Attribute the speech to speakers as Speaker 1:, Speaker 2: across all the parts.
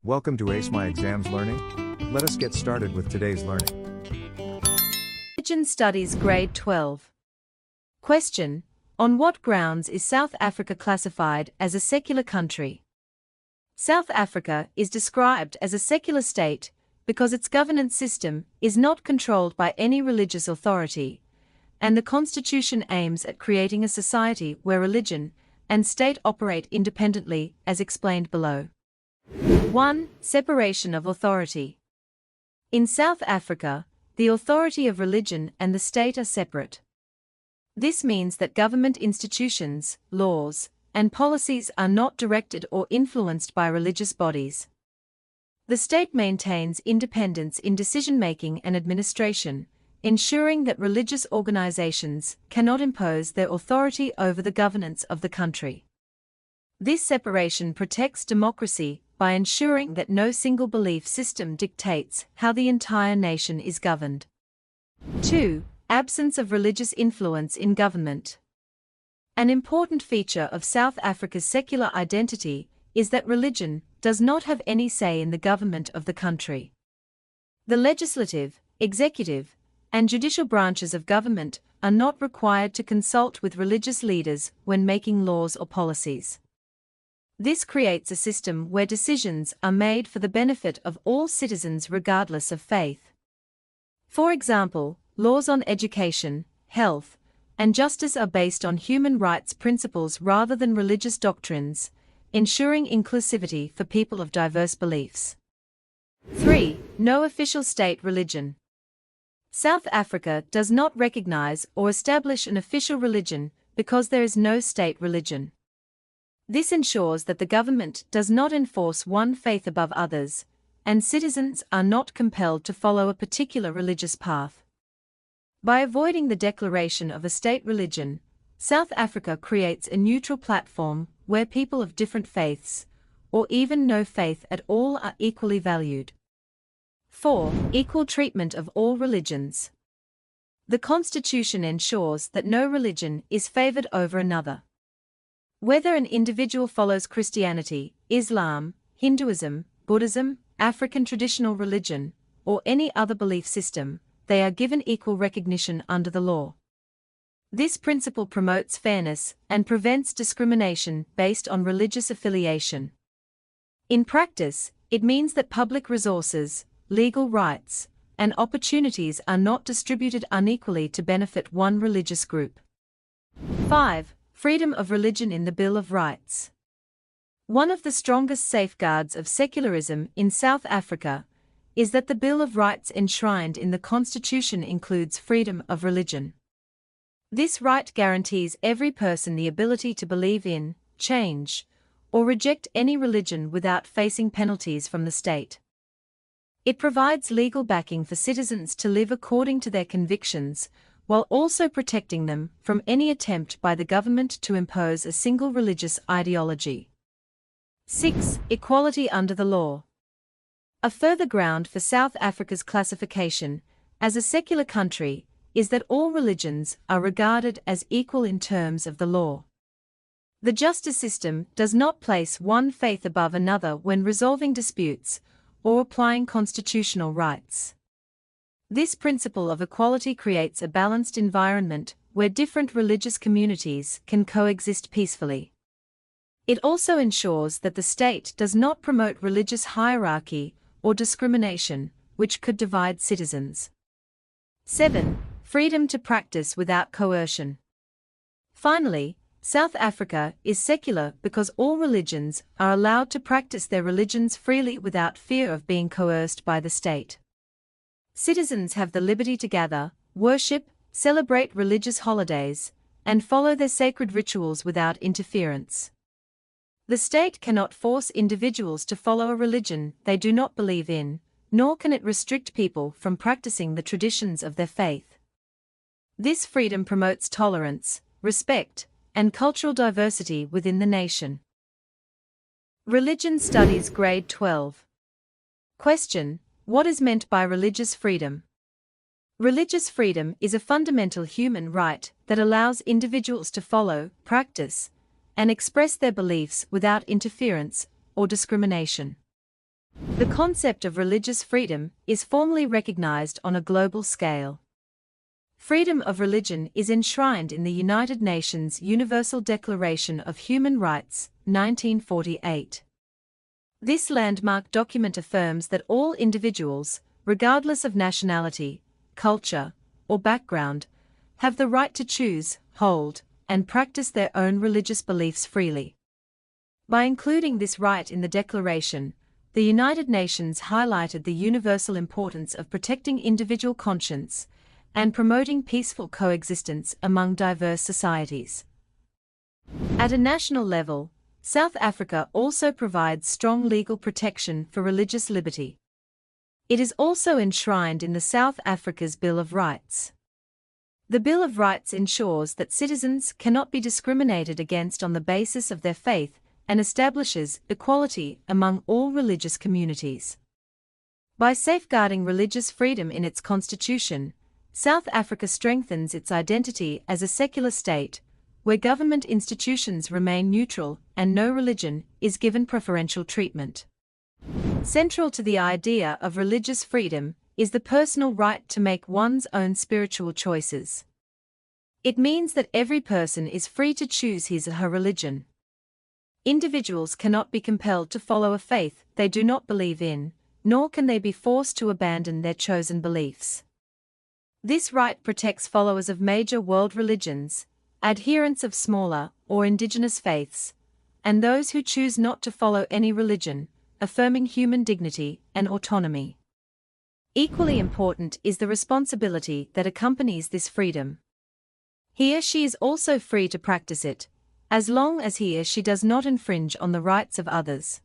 Speaker 1: Welcome to Ace My Exams Learning. Let us get started with today's learning.
Speaker 2: Religion Studies Grade 12. Question: on what grounds is South Africa classified as a secular country? South Africa is described as a secular state because its governance system is not controlled by any religious authority, and the Constitution aims at creating a society where religion and state operate independently, as explained below. 1. Separation of authority. In South Africa, the authority of religion and the state are separate. This means that government institutions, laws, and policies are not directed or influenced by religious bodies. The state maintains independence in decision-making and administration, ensuring that religious organizations cannot impose their authority over the governance of the country. This separation protects democracy by ensuring that no single belief system dictates how the entire nation is governed. 2. Absence of religious influence in government. An important feature of South Africa's secular identity is that religion does not have any say in the government of the country. The legislative, executive, and judicial branches of government are not required to consult with religious leaders when making laws or policies. This creates a system where decisions are made for the benefit of all citizens regardless of faith. For example, laws on education, health, and justice are based on human rights principles rather than religious doctrines, ensuring inclusivity for people of diverse beliefs. 3. No official state religion. South Africa does not recognize or establish an official religion because there is no state religion. This ensures that the government does not enforce one faith above others, and citizens are not compelled to follow a particular religious path. By avoiding the declaration of a state religion, South Africa creates a neutral platform where people of different faiths, or even no faith at all, are equally valued. 4. Equal treatment of all religions. The Constitution ensures that no religion is favored over another. Whether an individual follows Christianity, Islam, Hinduism, Buddhism, African traditional religion, or any other belief system, they are given equal recognition under the law. This principle promotes fairness and prevents discrimination based on religious affiliation. In practice, it means that public resources, legal rights, and opportunities are not distributed unequally to benefit one religious group. 5. Freedom of religion in the Bill of Rights. One of the strongest safeguards of secularism in South Africa is that the Bill of Rights enshrined in the Constitution includes freedom of religion. This right guarantees every person the ability to believe in, change, or reject any religion without facing penalties from the state. It provides legal backing for citizens to live according to their convictions, while also protecting them from any attempt by the government to impose a single religious ideology. 6. Equality under the law. A further ground for South Africa's classification as a secular country is that all religions are regarded as equal in terms of the law. The justice system does not place one faith above another when resolving disputes or applying constitutional rights. This principle of equality creates a balanced environment where different religious communities can coexist peacefully. It also ensures that the state does not promote religious hierarchy or discrimination, which could divide citizens. 7. Freedom to practice without coercion. Finally, South Africa is secular because all religions are allowed to practice their religions freely without fear of being coerced by the state. Citizens have the liberty to gather, worship, celebrate religious holidays, and follow their sacred rituals without interference. The state cannot force individuals to follow a religion they do not believe in, nor can it restrict people from practicing the traditions of their faith. This freedom promotes tolerance, respect, and cultural diversity within the nation. Religion Studies Grade 12. Question: what is meant by religious freedom? Religious freedom is a fundamental human right that allows individuals to follow, practice, and express their beliefs without interference or discrimination. The concept of religious freedom is formally recognized on a global scale. Freedom of religion is enshrined in the United Nations Universal Declaration of Human Rights, 1948. This landmark document affirms that all individuals, regardless of nationality, culture, or background, have the right to choose, hold, and practice their own religious beliefs freely. By including this right in the Declaration, the United Nations highlighted the universal importance of protecting individual conscience and promoting peaceful coexistence among diverse societies. At a national level, South Africa also provides strong legal protection for religious liberty. It is also enshrined in the South Africa's Bill of Rights. The Bill of Rights ensures that citizens cannot be discriminated against on the basis of their faith and establishes equality among all religious communities. By safeguarding religious freedom in its constitution, South Africa strengthens its identity as a secular state, where government institutions remain neutral and no religion is given preferential treatment. Central to the idea of religious freedom is the personal right to make one's own spiritual choices. It means that every person is free to choose his or her religion. Individuals cannot be compelled to follow a faith they do not believe in, nor can they be forced to abandon their chosen beliefs. This right protects followers of major world religions, adherents of smaller or indigenous faiths, and those who choose not to follow any religion, affirming human dignity and autonomy. Equally important is the responsibility that accompanies this freedom. He or she is also free to practice it, as long as he or she does not infringe on the rights of others.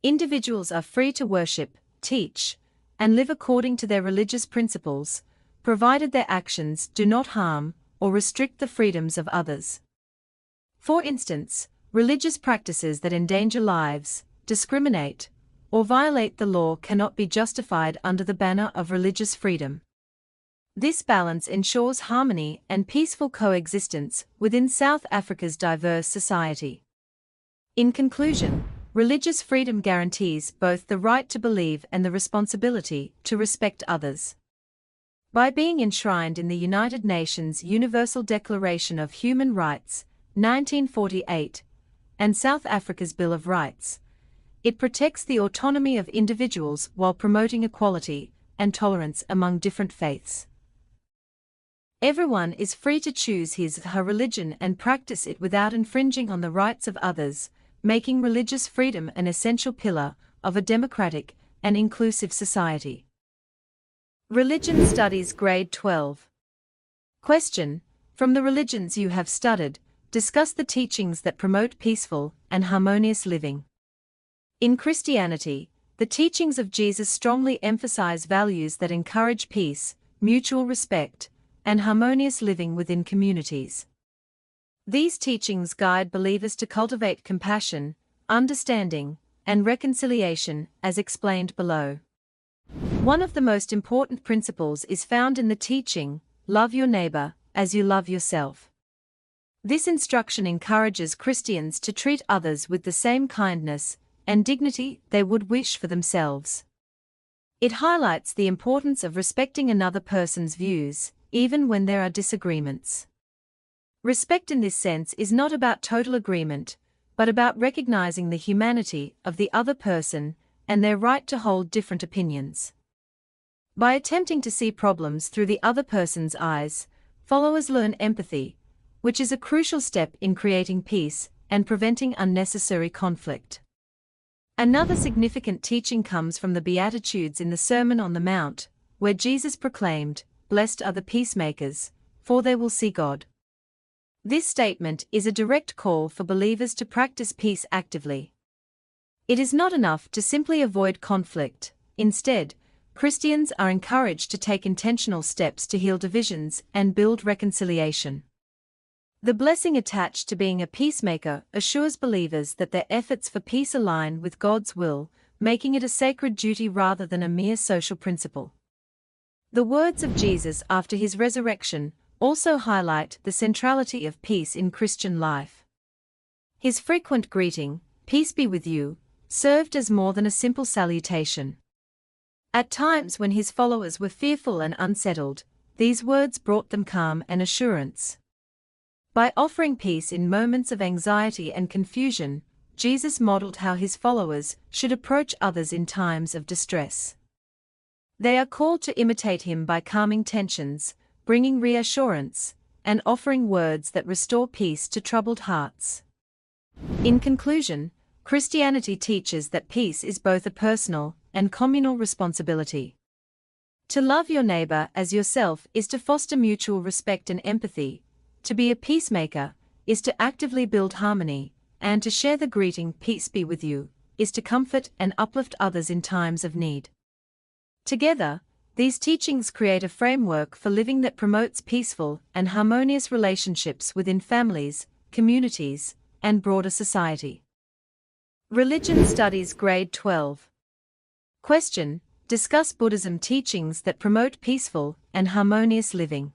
Speaker 2: Individuals are free to worship, teach, and live according to their religious principles, provided their actions do not harm or restrict the freedoms of others. For instance, religious practices that endanger lives, discriminate, or violate the law cannot be justified under the banner of religious freedom. This balance ensures harmony and peaceful coexistence within South Africa's diverse society. In conclusion, religious freedom guarantees both the right to believe and the responsibility to respect others. By being enshrined in the United Nations Universal Declaration of Human Rights, 1948, and South Africa's Bill of Rights, it protects the autonomy of individuals while promoting equality and tolerance among different faiths. Everyone is free to choose his or her religion and practice it without infringing on the rights of others, making religious freedom an essential pillar of a democratic and inclusive society. Religion Studies Grade 12. Question: from the religions you have studied, discuss the teachings that promote peaceful and harmonious living. In Christianity, the teachings of Jesus strongly emphasize values that encourage peace, mutual respect, and harmonious living within communities. These teachings guide believers to cultivate compassion, understanding, and reconciliation, as explained below. One of the most important principles is found in the teaching, "Love your neighbor as you love yourself." This instruction encourages Christians to treat others with the same kindness and dignity they would wish for themselves. It highlights the importance of respecting another person's views, even when there are disagreements. Respect in this sense is not about total agreement, but about recognizing the humanity of the other person and their right to hold different opinions. By attempting to see problems through the other person's eyes, followers learn empathy, which is a crucial step in creating peace and preventing unnecessary conflict. Another significant teaching comes from the Beatitudes in the Sermon on the Mount, where Jesus proclaimed, "Blessed are the peacemakers, for they will see God." This statement is a direct call for believers to practice peace actively. It is not enough to simply avoid conflict. Instead, Christians are encouraged to take intentional steps to heal divisions and build reconciliation. The blessing attached to being a peacemaker assures believers that their efforts for peace align with God's will, making it a sacred duty rather than a mere social principle. The words of Jesus after his resurrection also highlight the centrality of peace in Christian life. His frequent greeting, "Peace be with you," served as more than a simple salutation. At times when his followers were fearful and unsettled, these words brought them calm and assurance. By offering peace in moments of anxiety and confusion, Jesus modeled how his followers should approach others in times of distress. They are called to imitate him by calming tensions, bringing reassurance, and offering words that restore peace to troubled hearts. In conclusion, Christianity teaches that peace is both a personal and communal responsibility. To love your neighbor as yourself is to foster mutual respect and empathy. To be a peacemaker is to actively build harmony, and to share the greeting "Peace be with you" is to comfort and uplift others in times of need. Together, these teachings create a framework for living that promotes peaceful and harmonious relationships within families, communities, and broader society. Religion Studies Grade 12. Question: discuss Buddhism teachings that promote peaceful and harmonious living.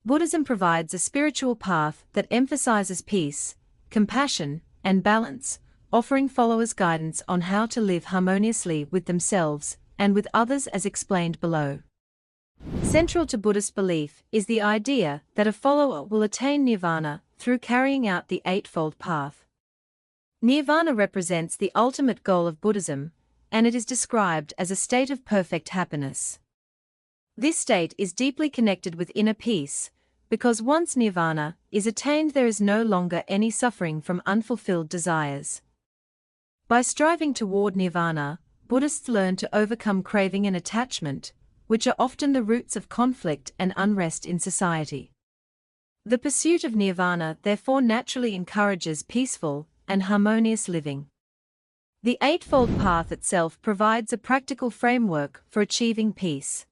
Speaker 2: Buddhism provides a spiritual path that emphasizes peace, compassion, and balance, offering followers guidance on how to live harmoniously with themselves and with others as explained below. Central to Buddhist belief is the idea that a follower will attain nirvana through carrying out the Eightfold Path. Nirvana represents the ultimate goal of Buddhism, and it is described as a state of perfect happiness. This state is deeply connected with inner peace, because once nirvana is attained there is no longer any suffering from unfulfilled desires. By striving toward nirvana, Buddhists learn to overcome craving and attachment, which are often the roots of conflict and unrest in society. The pursuit of nirvana therefore naturally encourages peaceful and harmonious living. The Eightfold Path itself provides a practical framework for achieving peace.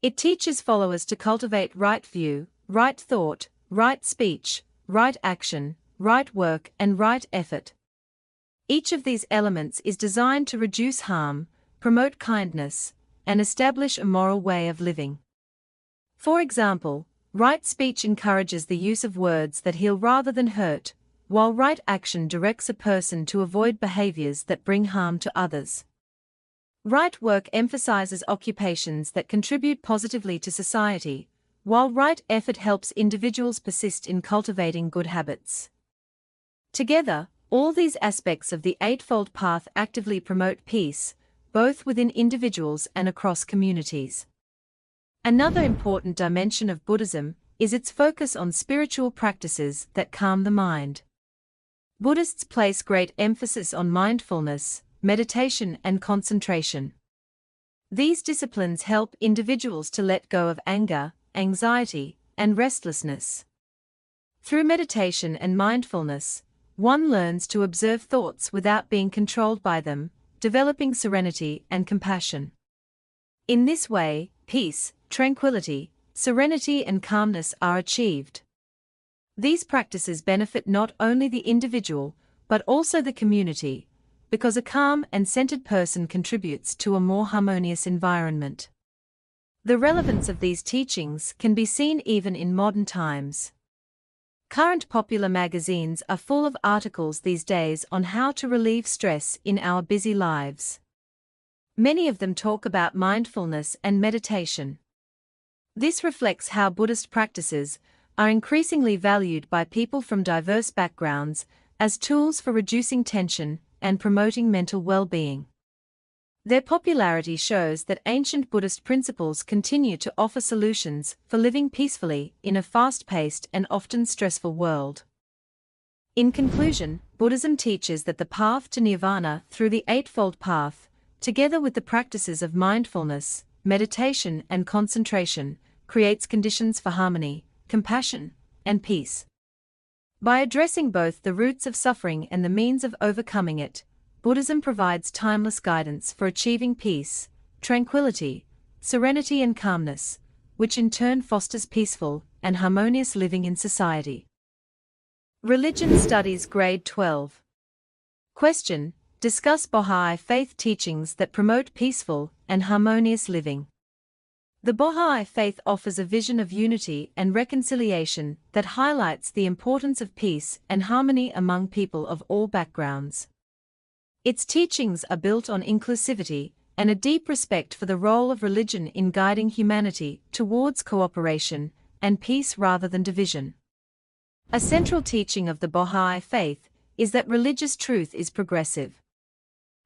Speaker 2: It teaches followers to cultivate right view, right thought, right speech, right action, right work, and right effort. Each of these elements is designed to reduce harm, promote kindness, and establish a moral way of living. For example, right speech encourages the use of words that heal rather than hurt, while right action directs a person to avoid behaviors that bring harm to others. Right work emphasizes occupations that contribute positively to society, while right effort helps individuals persist in cultivating good habits. Together, all these aspects of the Eightfold Path actively promote peace, both within individuals and across communities. Another important dimension of Buddhism is its focus on spiritual practices that calm the mind. Buddhists place great emphasis on mindfulness, meditation, and concentration. These disciplines help individuals to let go of anger, anxiety, and restlessness. Through meditation and mindfulness, one learns to observe thoughts without being controlled by them, developing serenity and compassion. In this way, peace, tranquility, serenity, and calmness are achieved. These practices benefit not only the individual, but also the community, because a calm and centered person contributes to a more harmonious environment. The relevance of these teachings can be seen even in modern times. Current popular magazines are full of articles these days on how to relieve stress in our busy lives. Many of them talk about mindfulness and meditation. This reflects how Buddhist practices are increasingly valued by people from diverse backgrounds as tools for reducing tension and promoting mental well-being. Their popularity shows that ancient Buddhist principles continue to offer solutions for living peacefully in a fast-paced and often stressful world. In conclusion, Buddhism teaches that the path to nirvana through the Eightfold Path, together with the practices of mindfulness, meditation, and concentration, creates conditions for harmony, compassion, and peace. By addressing both the roots of suffering and the means of overcoming it, Buddhism provides timeless guidance for achieving peace, tranquility, serenity, and calmness, which in turn fosters peaceful and harmonious living in society. Religion Studies Grade 12. Question: discuss Bahá'í Faith teachings that promote peaceful and harmonious living. The Bahá'í Faith offers a vision of unity and reconciliation that highlights the importance of peace and harmony among people of all backgrounds. Its teachings are built on inclusivity and a deep respect for the role of religion in guiding humanity towards cooperation and peace rather than division. A central teaching of the Bahá'í Faith is that religious truth is progressive.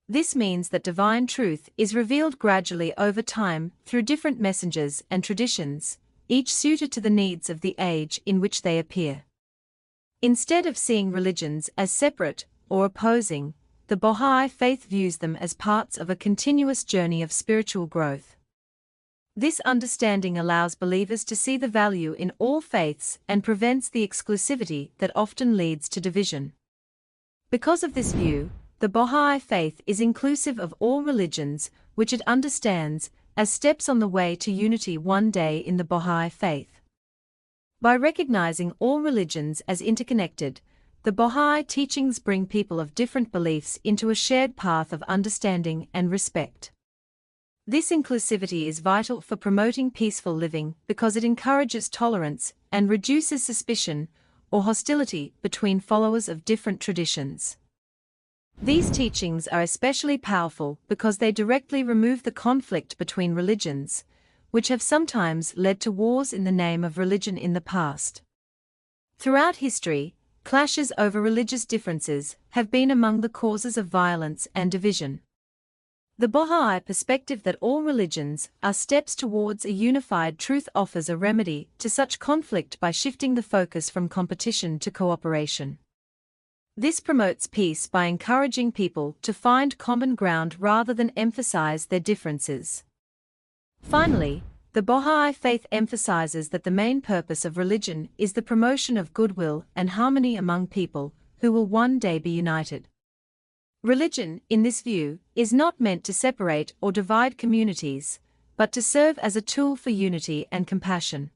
Speaker 2: This means that divine truth is revealed gradually over time through different messengers and traditions, each suited to the needs of the age in which they appear. Instead of seeing religions as separate or opposing, the Bahá'í Faith views them as parts of a continuous journey of spiritual growth. This understanding allows believers to see the value in all faiths and prevents the exclusivity that often leads to division. Because of this view, the Bahá'í Faith is inclusive of all religions, which it understands as steps on the way to unity one day in the Bahá'í Faith. By recognizing all religions as interconnected, the Bahá'í teachings bring people of different beliefs into a shared path of understanding and respect. This inclusivity is vital for promoting peaceful living because it encourages tolerance and reduces suspicion or hostility between followers of different traditions. These teachings are especially powerful because they directly remove the conflict between religions, which have sometimes led to wars in the name of religion in the past. Throughout history, clashes over religious differences have been among the causes of violence and division. The Bahá'í perspective that all religions are steps towards a unified truth offers a remedy to such conflict by shifting the focus from competition to cooperation. This promotes peace by encouraging people to find common ground rather than emphasize their differences. Finally, the Bahá'í Faith emphasizes that the main purpose of religion is the promotion of goodwill and harmony among people who will one day be united. Religion, in this view, is not meant to separate or divide communities, but to serve as a tool for unity and compassion.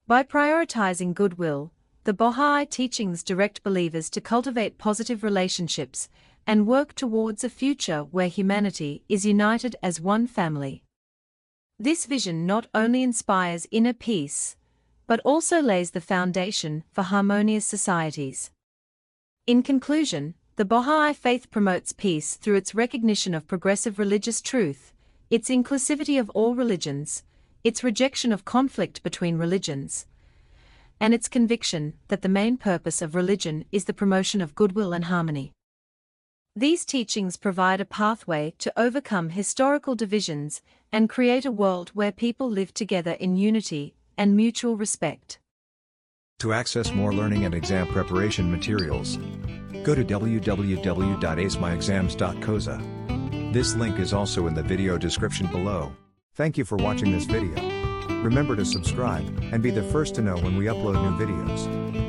Speaker 2: By prioritizing goodwill, the Bahá'í teachings direct believers to cultivate positive relationships and work towards a future where humanity is united as one family. This vision not only inspires inner peace, but also lays the foundation for harmonious societies. In conclusion, the Bahá'í Faith promotes peace through its recognition of progressive religious truth, its inclusivity of all religions, its rejection of conflict between religions, and its conviction that the main purpose of religion is the promotion of goodwill and harmony. These teachings provide a pathway to overcome historical divisions and create a world where people live together in unity and mutual respect.
Speaker 1: To access more learning and exam preparation materials, go to www.acemyexams.coza. This link is also in the video description below. Thank you for watching this video. Remember to subscribe and be the first to know when we upload new videos.